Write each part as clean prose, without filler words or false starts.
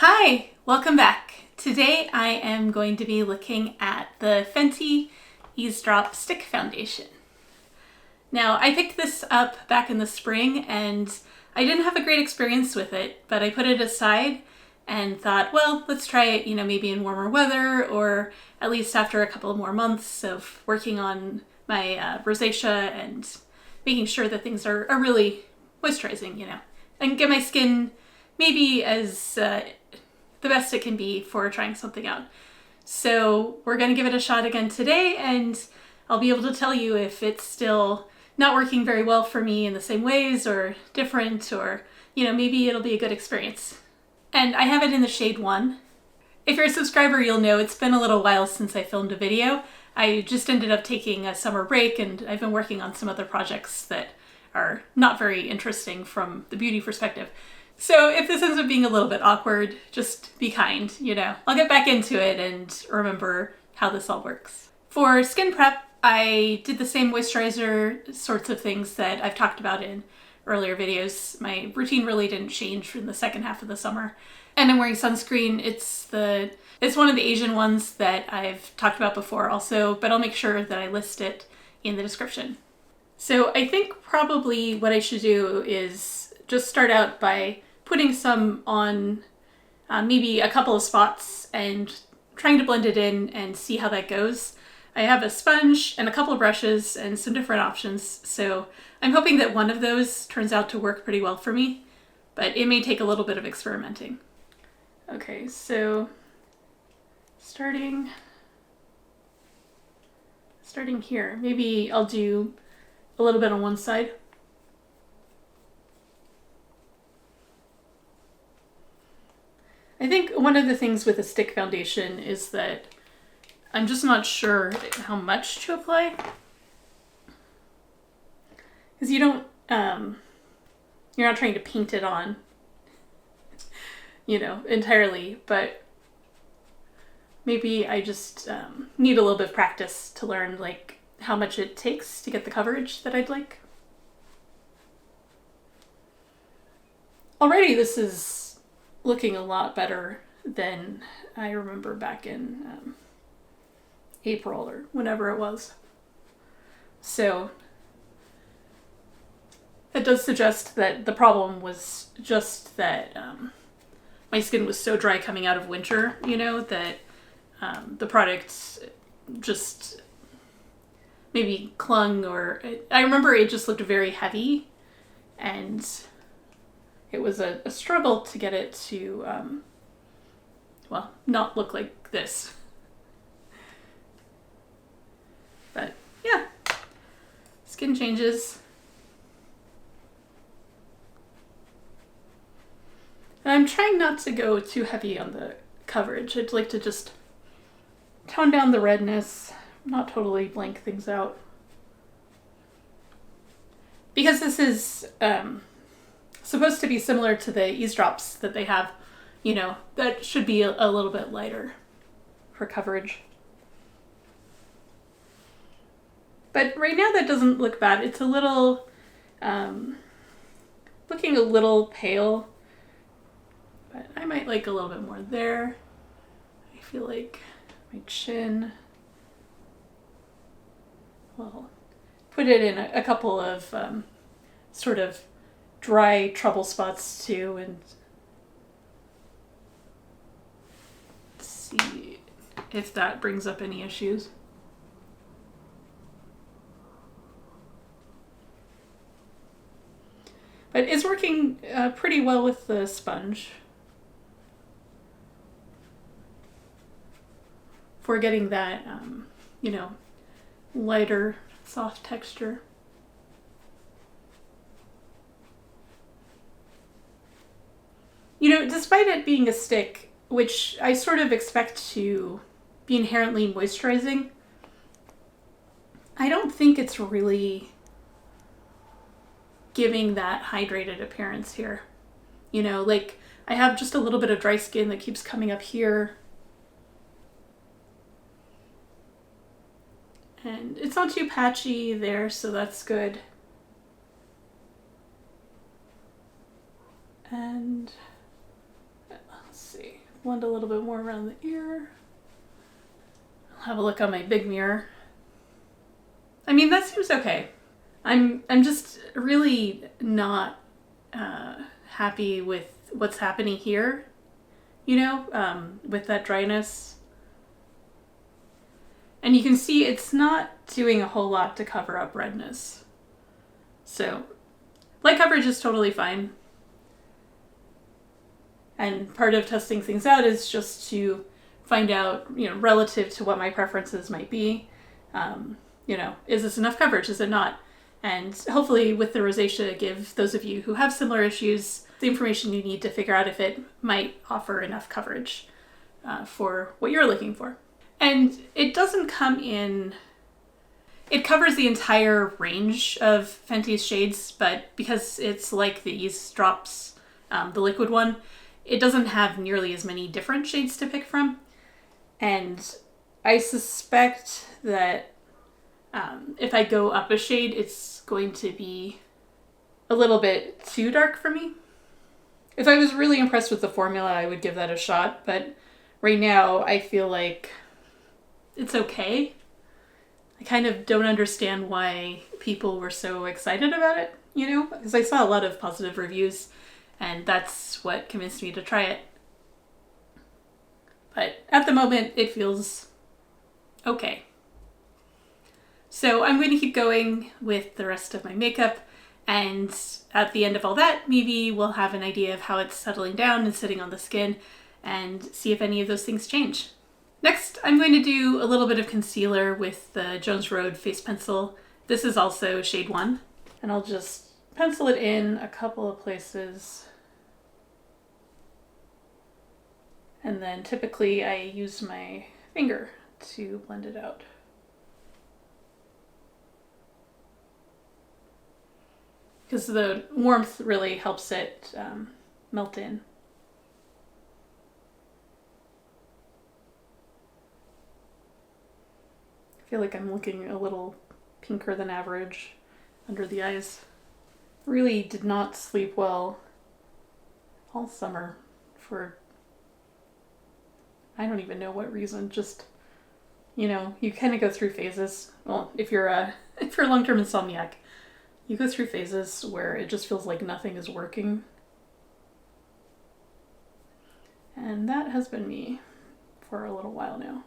Hi, welcome back. Today I am going to be looking at the Fenty Eaze Drops Stick Foundation. Now, I picked this up back in the spring and I didn't have a great experience with it, but I put it aside and thought, well, let's try it, maybe in warmer weather or at least after a couple of more months of working on my rosacea and making sure that things are really moisturizing, and get my skin maybe as the best it can be for trying something out. So we're going to give it a shot again today, and I'll be able to tell you if it's still not working very well for me in the same ways or different, or maybe it'll be a good experience. And I have it in the shade 1. If you're a subscriber, you'll know it's been a little while since I filmed a video. I just ended up taking a summer break, and I've been working on some other projects that are not very interesting from the beauty perspective. So if this ends up being a little bit awkward, just be kind, I'll get back into it and remember how this all works. For skin prep, I did the same moisturizer sorts of things that I've talked about in earlier videos. My routine really didn't change in the second half of the summer. And I'm wearing sunscreen. It's one of the Asian ones that I've talked about before also, but I'll make sure that I list it in the description. So I think probably what I should do is just start out by putting some on maybe a couple of spots and trying to blend it in and see how that goes. I have a sponge and a couple of brushes and some different options, so I'm hoping that one of those turns out to work pretty well for me, but it may take a little bit of experimenting. Okay, so starting here. Maybe I'll do a little bit on one side. I think one of the things with a stick foundation is that I'm just not sure how much to apply. Because you're not trying to paint it on, entirely, but maybe I just need a little bit of practice to learn how much it takes to get the coverage that I'd like. Already this is looking a lot better than I remember back in April or whenever it was. So that does suggest that the problem was just that my skin was so dry coming out of winter, that the product just maybe clung, or I remember it just looked very heavy, and it was a struggle to get it to, not look like this. But yeah, skin changes. And I'm trying not to go too heavy on the coverage. I'd like to just tone down the redness, not totally blank things out. Because this is supposed to be similar to the Eaze Drops that they have, that should be a little bit lighter for coverage. But right now that doesn't look bad. It's a little, looking a little pale, but I might like a little bit more there. I feel like my chin, well, put it in a couple of sort of dry trouble spots too, and see if that brings up any issues. But it's working pretty well with the sponge for getting that, lighter, soft texture. Despite it being a stick, which I sort of expect to be inherently moisturizing, I don't think it's really giving that hydrated appearance here. I have just a little bit of dry skin that keeps coming up here. And it's not too patchy there, so that's good. And let's see. blend a little bit more around the ear. I'll have a look on my big mirror. I mean, that seems okay. I'm just really not happy with what's happening here, you know, with that dryness. And you can see it's not doing a whole lot to cover up redness. So light coverage is totally fine. And part of testing things out is just to find out, you know, relative to what my preferences might be, you know, is this enough coverage? Is it not? And hopefully with the rosacea, give those of you who have similar issues the information you need to figure out if it might offer enough coverage for what you're looking for. And it doesn't come in, it covers the entire range of Fenty's shades, but because it's like the Eaze Drops, the liquid one, it doesn't have nearly as many different shades to pick from. And I suspect that if I go up a shade, it's going to be a little bit too dark for me. If I was really impressed with the formula, I would give that a shot, but right now I feel like it's okay. I kind of don't understand why people were so excited about it, you know, because I saw a lot of positive reviews and that's what convinced me to try it. But at the moment, it feels okay. So I'm going to keep going with the rest of my makeup, and at the end of all that, maybe we'll have an idea of how it's settling down and sitting on the skin and see if any of those things change. Next, I'm going to do a little bit of concealer with the Jones Road Face Pencil. This is also shade 1, and I'll just pencil it in a couple of places. And then typically I use my finger to blend it out. Because the warmth really helps it melt in. I feel like I'm looking a little pinker than average under the eyes. Really did not sleep well all summer for I don't even know what reason. Just, you know, you kind of go through phases. Well, if you're a long-term insomniac, you go through phases where it just feels like nothing is working. And that has been me for a little while now.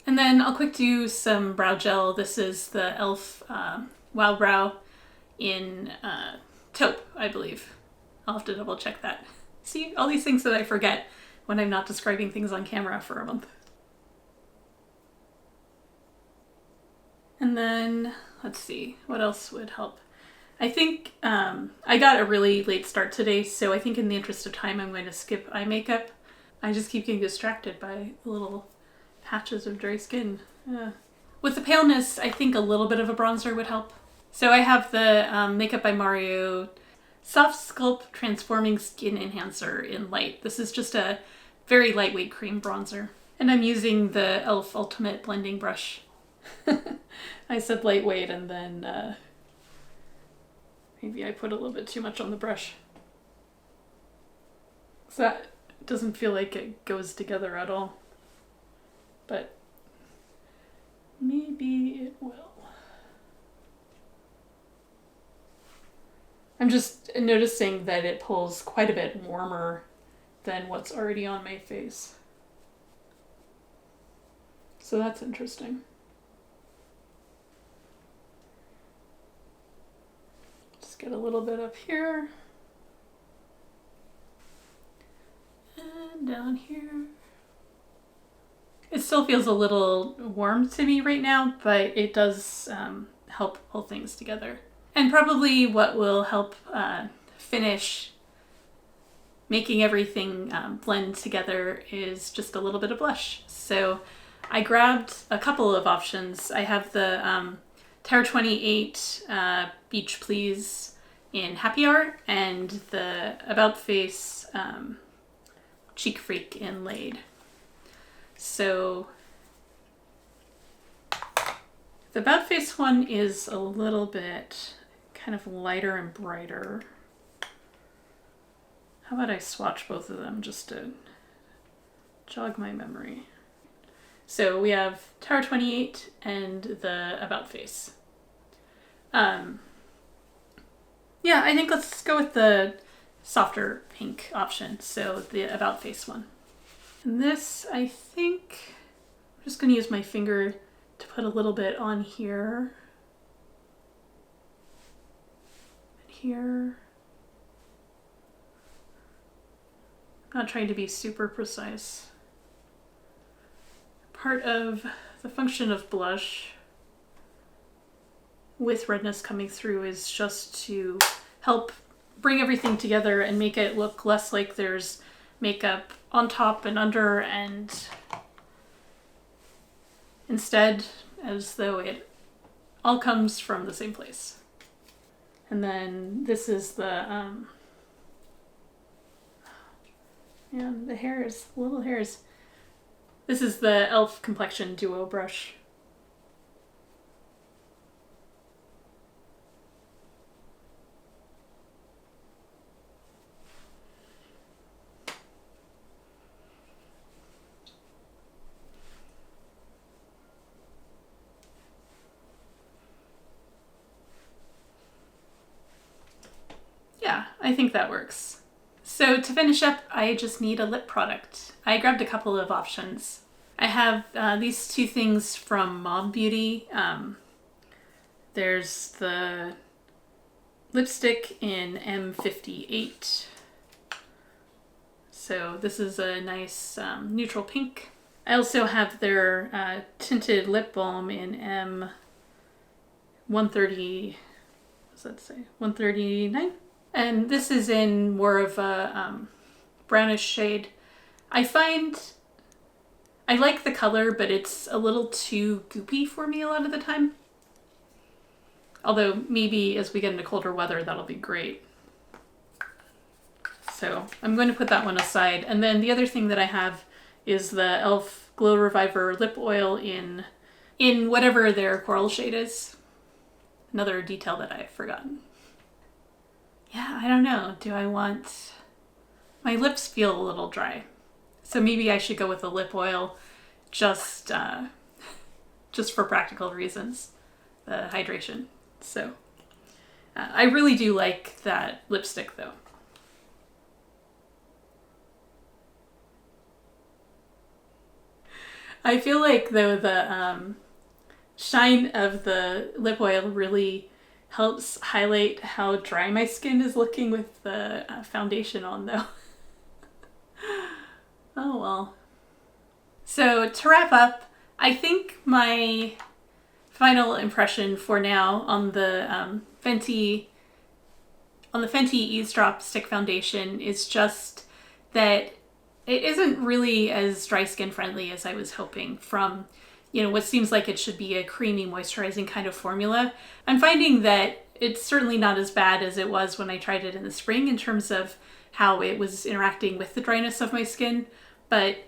And then I'll quick do some brow gel. This is the e.l.f. Wow Brow in Taupe, I believe. I'll have to double check that. See, all these things that I forget when I'm not describing things on camera for a month. And then, let's see, what else would help? I think I got a really late start today, so I think in the interest of time I'm going to skip eye makeup. I just keep getting distracted by little patches of dry skin. With the paleness, I think a little bit of a bronzer would help. So I have the Makeup by Mario Soft Sculpt Transforming Skin Enhancer in Light. This is just a very lightweight cream bronzer. And I'm using the e.l.f. Ultimate Blending Brush. I said lightweight and then maybe I put a little bit too much on the brush. So that doesn't feel like it goes together at all. But maybe it will. I'm just noticing that it pulls quite a bit warmer than what's already on my face. So that's interesting. Just get a little bit up here. And down here. It still feels a little warm to me right now, but it does help pull things together. And probably what will help finish making everything blend together is just a little bit of blush. So I grabbed a couple of options. I have the Tower 28 Beach Please in Happy Hour and the About Face Cheek Freak in Laid. So the About Face one is a little bit kind of lighter and brighter. How about I swatch both of them just to jog my memory? So we have Tower 28 and the About Face. Yeah, I think let's go with the softer pink option, so the About Face one. And this, I think, I'm just going to use my finger to put a little bit on here. And here. I'm not trying to be super precise. Part of the function of blush with redness coming through is just to help bring everything together and make it look less like there's makeup on top and under, and instead as though it all comes from the same place. And then this is the and the hairs, little hairs. This is the e.l.f. Complexion Duo brush. Yeah, I think that works. So to finish up, I just need a lip product. I grabbed a couple of options. I have these two things from Mob Beauty. There's the lipstick in M58. So this is a nice neutral pink. I also have their tinted lip balm in M130, what does that say? 139? And this is in more of a brownish shade. I find I like the color, but it's a little too goopy for me a lot of the time. Although maybe as we get into colder weather, that'll be great. So I'm going to put that one aside. And then the other thing that I have is the e.l.f. Glow Reviver lip oil in whatever their coral shade is. Another detail that I've forgotten. Yeah, I don't know. Do I want... My lips feel a little dry. So maybe I should go with a lip oil just for practical reasons. The hydration. So I really do like that lipstick though. I feel like though the shine of the lip oil really helps highlight how dry my skin is looking with the foundation on though. Oh well. So to wrap up, I think my final impression for now on the Fenty Eaze Drops stick foundation is just that it isn't really as dry skin friendly as I was hoping from, you know, what seems like it should be a creamy moisturizing kind of formula. I'm finding that it's certainly not as bad as it was when I tried it in the spring in terms of how it was interacting with the dryness of my skin, but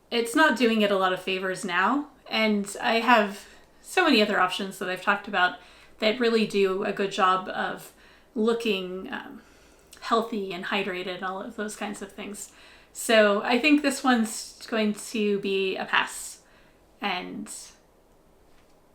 it's not doing it a lot of favors now. And I have so many other options that I've talked about that really do a good job of looking healthy and hydrated and all of those kinds of things. So I think this one's going to be a pass, and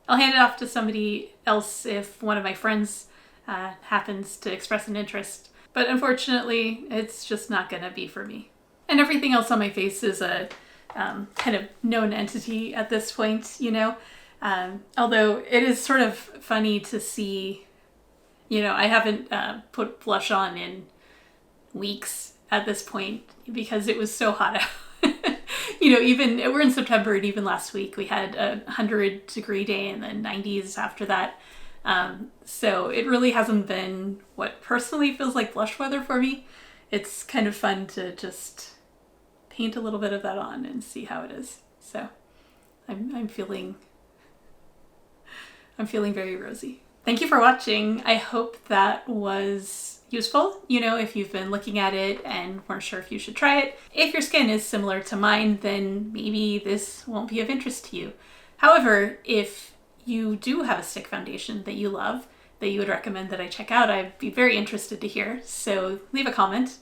I'll hand it off to somebody else if one of my friends happens to express an interest. But unfortunately, it's just not going to be for me. And everything else on my face is a kind of known entity at this point, you know? Although it is sort of funny to see, you know, I haven't put blush on in weeks at this point because it was so hot out. You know, even we're in September, and even last week we had a 100-degree day and then 90s after that. So it really hasn't been what personally feels like blush weather for me. It's kind of fun to just paint a little bit of that on and see how it is. So I'm feeling very rosy. Thank you for watching. I hope that was useful, you know, if you've been looking at it and weren't sure if you should try it. If your skin is similar to mine, then maybe this won't be of interest to you. However, if you do have a stick foundation that you love, that you would recommend that I check out, I'd be very interested to hear. So leave a comment.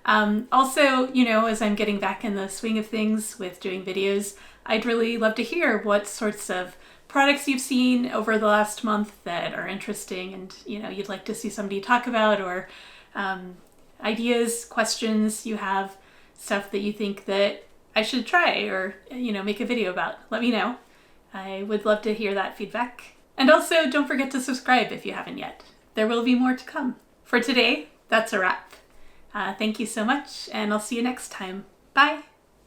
Also, you know, as I'm getting back in the swing of things with doing videos, I'd really love to hear what sorts of products you've seen over the last month that are interesting and, you know, you'd like to see somebody talk about, or ideas, questions you have, stuff that you think that I should try or, you know, make a video about. Let me know. I would love to hear that feedback. And also, don't forget to subscribe if you haven't yet. There will be more to come. For today, that's a wrap. Thank you so much, and I'll see you next time. Bye!